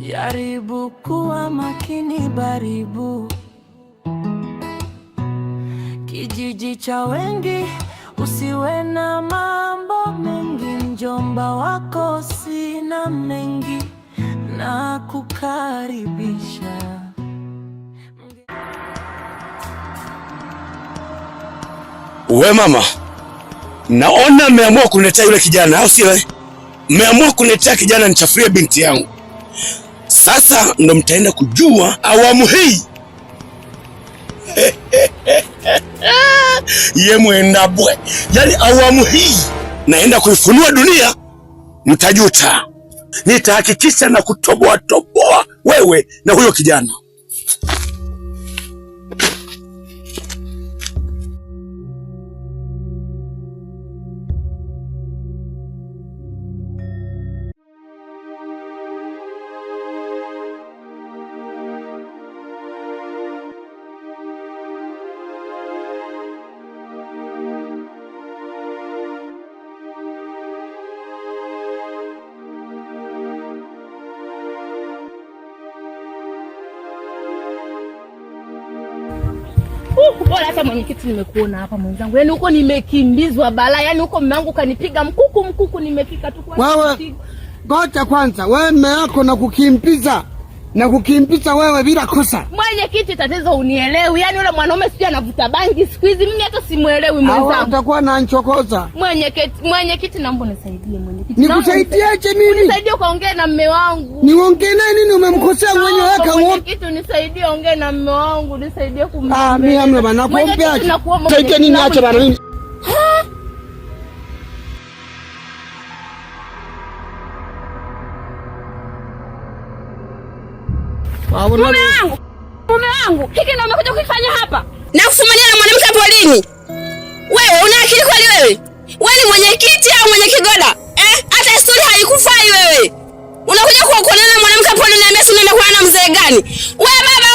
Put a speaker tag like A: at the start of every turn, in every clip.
A: Jaribu kuwa makini baribu, kijiji cha wengi, usiwe na mambo mengi. Mjomba wako sina mengi na kukaribisha.
B: We mama, naona mmeamua kuniletea yule kijana, au sio? Mmeamua kuniletea kijana nichafurie binti yangu. Sasa ndo mtaenda kujua awamu hii ye mwendabwe. Yani awamu hii naenda kuifunua dunia, mtajuta. Nitahakikisha na kutoboa wewe na huyo kijana.
C: Bora hata mwenyekiti nimekuona hapa mwenzangu. Yaani huko nimekimbizwa balaa. Yaani huko mume wangu kanipiga mkuku nimefika tu kwa.
D: Wewe ngoja kwanza, wewe mume wako na kukimbiza wewe bila kosa.
C: Mwenyekiti tatizo unielewi. Yaani yule mwanaume sijui anavuta bangi siku hizi, mimi hata simuelewi mwenzangu.
D: Hawa utakuwa na nchokoza.
C: Mwenyekiti naomba nisaidie mwenyekiti.
D: Nikusaidieje mimi?
C: Nisaidie kaongea na mume wangu.
D: Niongee naye nini? Umemkosea mwenye wake.
C: Mwenyekiti nisaidie ongea na mume wangu, nisaidie kumwambia.
D: Mimi hamna bana, nakuombea. Nisaidie nini acha bana mimi.
C: Mume wangu, hiki ndio umekuja kufanya hapa?
E: Na kufumania na mwanamke polini. Wewe una akili kweli wewe? Wewe ni mwenyekiti au mwenye kigoda? Hata historia haikufai wewe. Unakuja kuokoana na mwanamke polini na mimi unaenda kuana na mzee gani? Wewe baba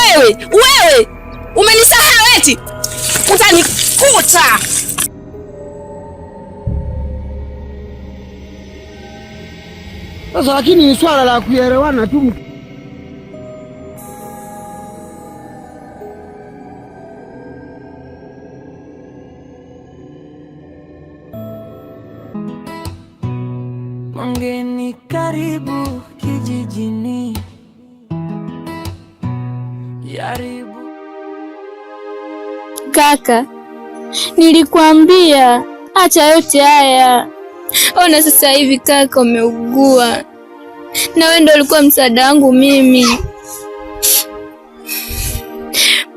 E: wewe umenisahau eti? Utanikuta.
D: Sasa lakini ni swala la kuelewana tu.
A: Mgeni karibu kijijini, jaribu.
F: Kaka, nilikwambia acha yote haya. Ona sasa hivi kaka umeugua, na wewe ndio ulikuwa msaada wangu mimi.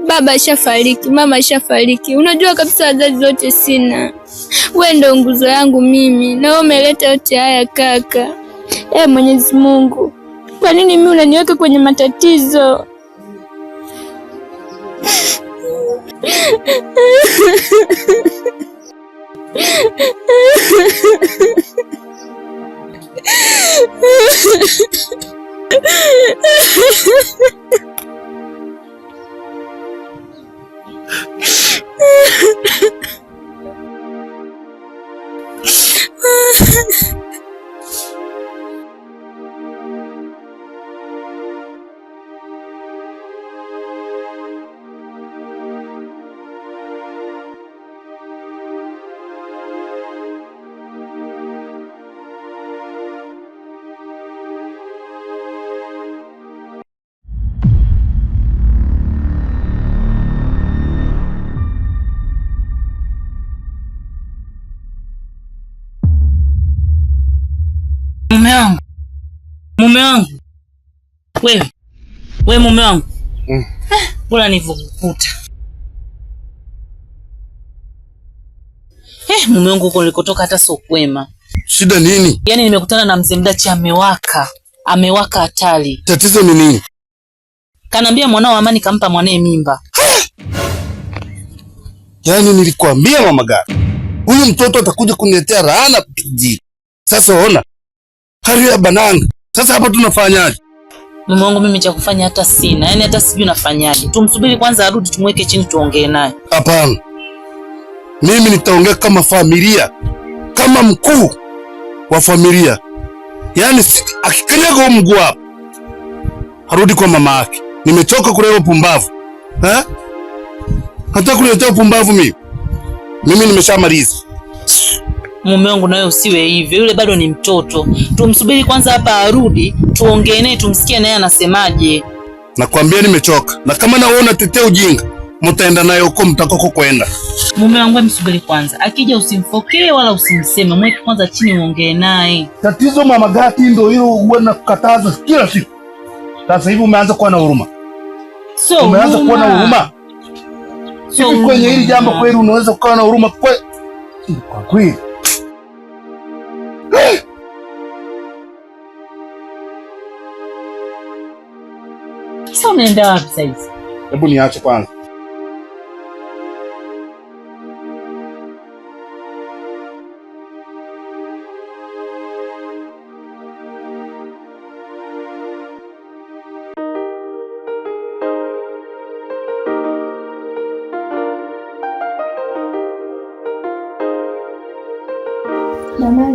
F: Baba ashafariki, mama ashafariki, unajua kabisa wazazi wote sina. Wewe ndio nguzo yangu mimi, na wewe umeleta yote haya kaka. Mwenyezi Mungu, kwa nini mimi unaniweka kwenye matatizo?
G: Mume wangu. Wewe mume wangu. Bora nivyokukuta. Mume wangu huko nilikotoka hata sio kwema.
B: Shida nini?
G: Yaani nimekutana na mzee Mdachi amewaka hatari.
B: Tatizo ni nini?
G: Kanambia mwanao Amani kampa mwanae mimba.
B: Yaani nilikwambia mama Gari, huyu mtoto atakuja kuniletea laana kijiji. Sasa ona. Hali ya bananga. Sasa hapa tunafanyaje?
G: Mume wangu mimi cha kufanya hata sina. Yaani hata sijui nafanyaje. Tumsubiri kwanza arudi tumweke chini tuongee naye.
B: Hapana. Mimi nitaongea kama familia. Kama mkuu wa familia. Yaani akikanyaga mguu hapa, arudi kwa mama yake. Nimechoka kulea upumbavu. Hata kuletea upumbavu mimi nimeshamaliza.
G: Mume wangu nawe usiwe hivyo. Yule bado ni mtoto. Tumsubiri kwanza hapa arudi, tuongee naye tumsikie naye anasemaje.
B: Nakwambia nimechoka. Na kama naona tetea ujinga, mtaenda naye huko mtakako kwenda.
G: Mume wangu msubiri kwanza. Akija usimfokee wala usimseme. Mweke kwanza chini uongee naye.
B: Tatizo mama Gati ndio hilo uwe na kukataza kila siku. Sasa hivi umeanza kuwa na huruma. Umeanza kuwa na huruma. Hivi kwenye hili jambo kweli unaweza kuwa na huruma kweli? Kwa kweli.
G: Sasa unaenda wapi sasa hivi?
B: Hebu niache kwanza.
F: Mama.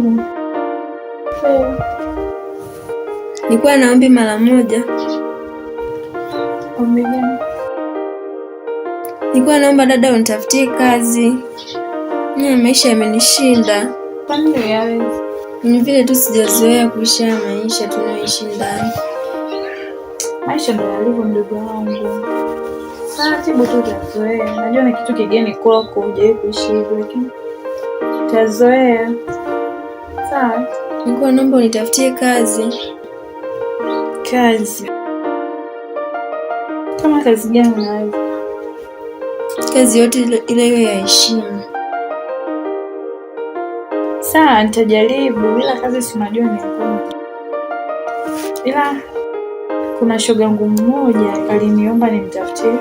F: Nilikuwa naombi mara moja. Ombi gani? Nilikuwa naomba dada unitafutie kazi. Maisha yamenishinda.
H: Kwa nini uyawezi?
F: Ni vile tu sijazoea kuishi maisha tunayoishi ndani.
H: Maisha ndio yalivyo mdogo wangu. Taratibu tu utazoea. Najua ni kitu kigeni kwako, hujawahi kuishi hivyo lakini utazoea. Sawa.
F: Nilikuwa naomba unitafutie kazi.
H: Kazi? Kama kazi gani unaweza?
F: Kazi yote ile ya heshima.
H: Sawa, nitajaribu. Ila kazi si unajua ni ngumu. Ila kuna shoga yangu mmoja aliniomba nimtafutie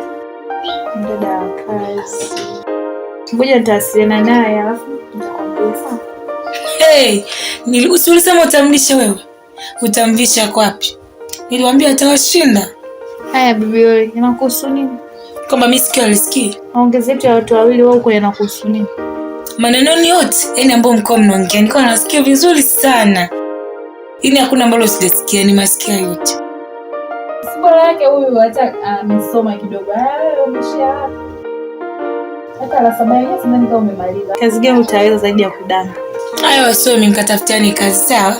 H: dada wa kazi. Ngoja nitawasiliana naye alafu nitakwambia. Sawa?
A: Hey, ulisema utamlisha wewe. Utamlisha wapi? Niliwaambia atawashinda.
H: Haya bibi wewe, inakuhusu nini?
A: Kama mimi sikio alisikii.
H: Maongezi yetu ya watu wawili wao kwa yanakuhusu nini?
A: Maneno ni yote, yani ambao mko mnaongea, nilikuwa nasikia vizuri sana. Ini hakuna ambalo sijasikia, ni masikia yote.
H: Bora yake huyu hata amesoma kidogo. Wewe umeshia. Hata la sabani sidhani kama umemaliza. Kazi gani utaweza zaidi ya kudanga?
A: Hayo wasomi mkatafutiani kazi, sawa?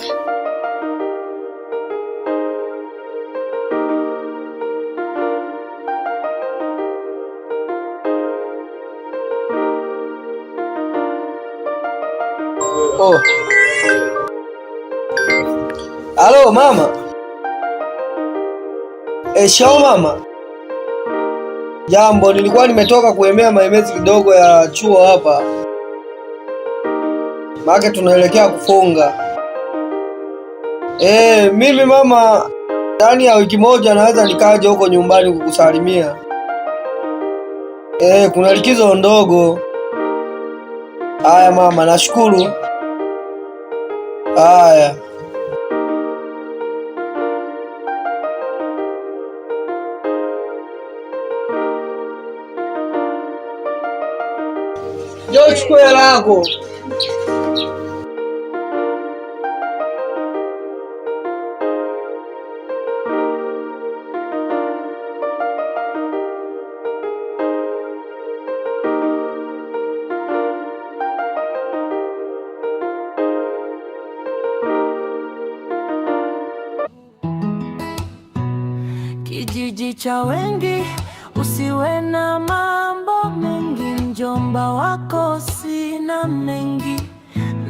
D: Oh. Halo mama. Shao mama. Jambo, nilikuwa nimetoka kuemea maemezi kidogo ya chuo hapa. Maana tunaelekea kufunga. Mimi mama, ndani ya wiki moja naweza nikaje huko nyumbani kukusalimia. Kuna likizo ndogo. Haya mama, nashukuru. Haya. Njoo chukua hela yako.
A: Kijiji cha wengi, usiwe na mambo mengi, mjomba wako sina mengi,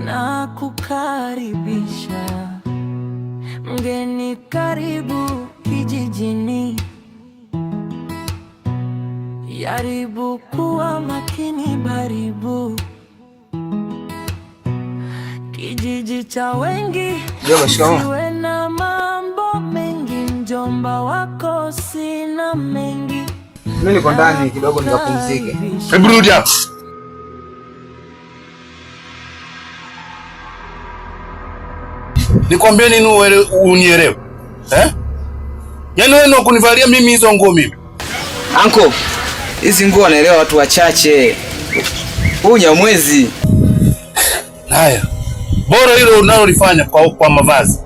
A: na kukaribisha mgeni karibu kijijini. Jaribu kuwa makini, baribu kijiji cha wengi, usiwe na mambo mengi, mjomba wako sina mengi.
D: Mimi niko ndani kidogo nikapumzike.
B: Hebu rudi hapa. Nikwambie nini unielewe? Yaani wewe ndio kunivalia mimi hizo nguo mimi.
I: Anko, hizi nguo wanaelewa watu wachache. Huu Nyamwezi.
B: Haya. Bora hilo unalolifanya kwa mavazi.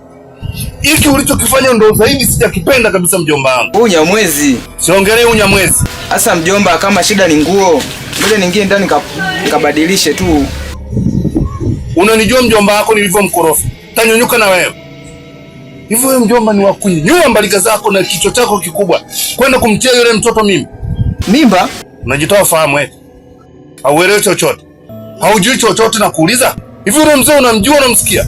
B: Hiki ulichokifanya ndo zaidi sijakipenda kabisa mjomba wangu.
I: Unyamwezi.
B: Siongelee unyamwezi.
I: Sasa mjomba, kama shida ni nguo, ngoja niingie ndani nikabadilishe tu.
B: Unanijua mjomba wako nilivyo mkorofi. Tanyonyuka na wewe. Hivyo wewe mjomba ni wakunyanyua mbalika zako na kichwa chako kikubwa kwenda kumtia yule mtoto mimba.
I: Mimba?
B: Unajitoa fahamu eti. Hauelewi chochote. Haujui chochote na kuuliza. Hivi yule mzee unamjua, unamsikia?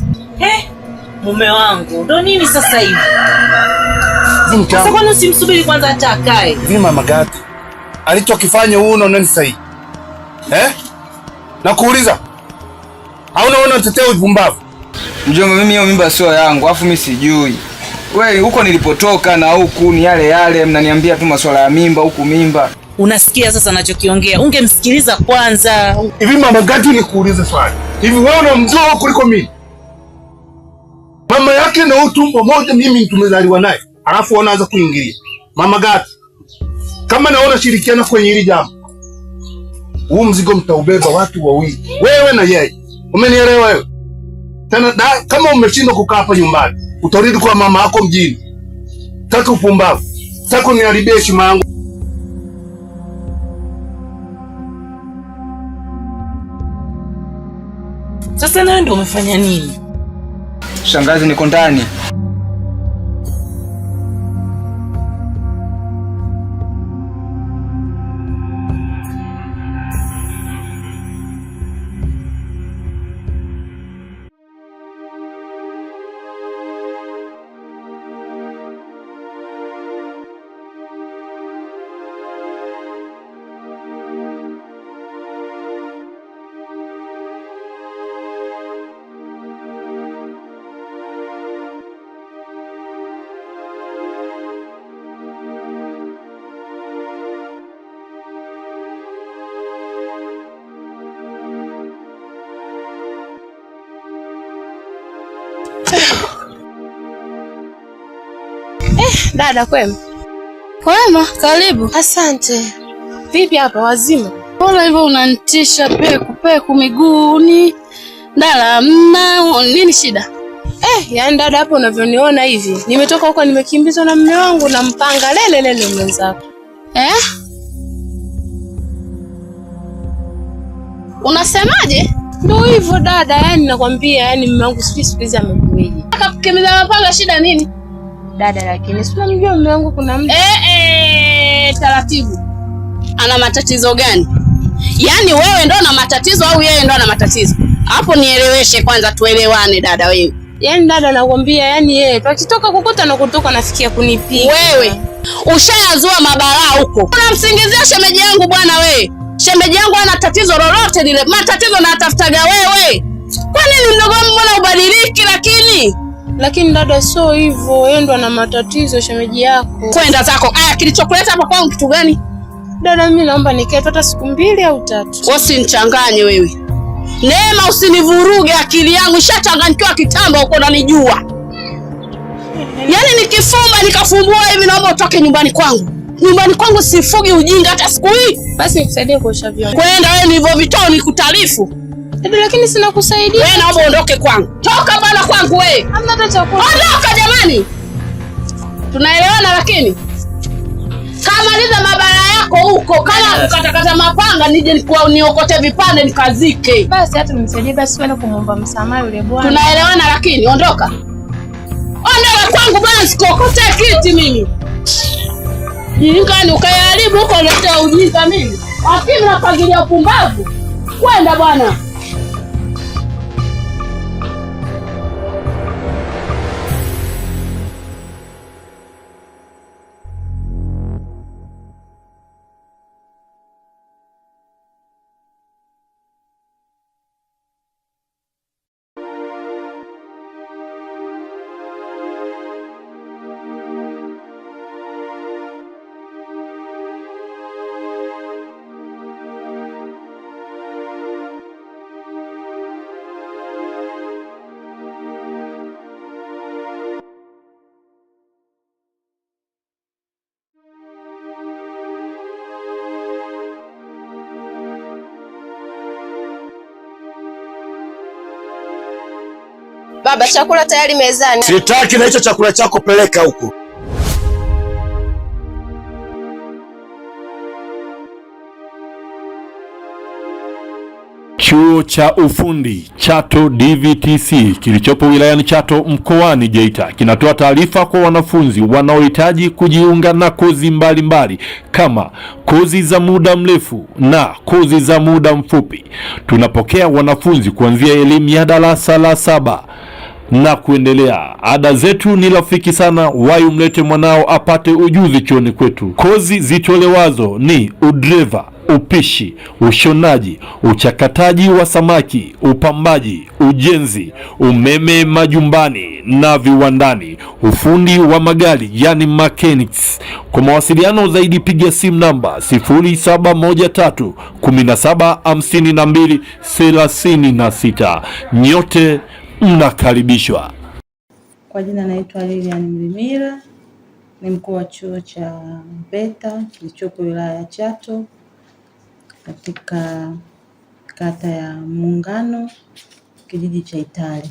G: Mume wangu, ndo nini sasa hivi? Sasa kwani usimsubiri kwanza hata akae?
B: Vima Magati. Alichokifanya huyu unaona ni sahihi? Na kuuliza. Haunaona unatetea upumbavu?
I: Mjomba, mimi hiyo mimba sio yangu, afu mimi sijui. Wewe huko nilipotoka na huku ni yale yale, mnaniambia tu masuala ya mimba huku mimba.
G: Unasikia sasa anachokiongea? Ungemsikiliza kwanza.
B: Hivi Mama Gati, nikuulize swali. Hivi wewe unamjua kuliko mimi? Mama yake na utumbo moja mimi tumezaliwa naye. Alafu unaanza kuingilia. Mama Gati, kama naona shirikiana kwenye hili jambo, huu mzigo mtaubeba watu wawili. Wewe na yeye. Umenielewa wewe? Tena kama umeshindwa kukaa hapa nyumbani, utarudi kwa mama yako mjini. Tatu upumbavu. Sasa niharibie heshima yangu.
G: Sasa nawe ndio umefanya nini?
I: Shangazi, niko ndani.
C: Dada kwema?
F: Kwema, karibu.
C: Asante. Vipi hapa wazima?
F: Mbona hivyo unanitisha peku miguuni? Dada, nini shida?
C: Yaani dada, hapo unavyoniona hivi, nimetoka huko nimekimbizwa na mume wangu na mpanga lele mwenzako.
F: Unasemaje?
C: Ndio hivyo dada, yaani nakwambia, yaani mume wangu siku hizi amekueje.
F: Akakukimbiza mapanga, shida nini?
C: Dada, lakini si unamjua mume wangu kuna mtu.
F: Taratibu. Ana matatizo gani? Yaani wewe ndo na matatizo au yeye ndo ana matatizo? Hapo nieleweshe kwanza, tuelewane dada wewe.
C: Yaani dada, nakwambia, yaani yeye tukitoka kukuta na kutoka nafikia kunipiga.
F: Wewe ushayazua mabalaa huko. Unamsingizia shemeji yangu bwana wewe. Shemeji yangu ana tatizo lolote lile. Matatizo na atafutaga wewe. Kwa nini mdogo wangu mbona ubadiliki lakini?
C: Lakini dada, sio hivyo, yeye ndo ana matatizo shemeji yako.
F: Kwenda zako. Kilichokuleta hapa kwangu kitu gani?
C: Dada, mimi naomba nikae hata siku 2 au 3.
F: Usinichanganye wewe. Neema, usinivuruge akili yangu, ishachanganyikiwa kitambo huko unanijua. Yaani nikifumba nikafumbua hivi, naomba utoke nyumbani kwangu. Nyumbani kwangu sifugi ujinga hata siku hii.
C: Basi nikusaidie kuosha vyombo.
F: Kwenda wewe, nilivyo vitoa nikutaarifu.
C: Dada, lakini sina kusaidia.
F: Wewe naomba uondoke kwangu. Toka bana kwangu wewe.
C: Hamna hata chakula.
F: Ondoka jamani. Tunaelewana lakini? Kamaliza mabara yako huko, kama kukatakata mapanga nije niokote vipande nikazike.
C: Basi hata nimsaidie basi kwenda kumuomba msamaha yule bwana.
F: Tunaelewana lakini ondoka. Ondoka kwangu bwana, sikokote kiti mimi. Jinga ni ukayaribu huko unaletea ujinga mimi. Lakini napangilia upumbavu. Kwenda bwana.
E: baba, chakula tayari mezani.
B: Sitaki na hicho chakula chako, peleka huko.
J: Chuo cha ufundi Chato DVTC kilichopo wilayani Chato mkoani Geita kinatoa taarifa kwa wanafunzi wanaohitaji kujiunga na kozi mbalimbali kama kozi za muda mrefu na kozi za muda mfupi. Tunapokea wanafunzi kuanzia elimu ya darasa la 7 na kuendelea. Ada zetu ni rafiki sana, wahi umlete mwanao apate ujuzi chuoni kwetu. Kozi zitolewazo ni udereva, upishi, ushonaji, uchakataji wa samaki, upambaji, ujenzi, umeme majumbani na viwandani, ufundi wa magari yani mechanics. Kwa mawasiliano zaidi piga simu namba 0713 1752 36. Nyote mnakaribishwa.
K: Kwa jina naitwa Lilian Mlimira, ni mkuu wa chuo cha VETA kilichopo wilaya ya Chato katika kata ya Muungano, kijiji cha Itali.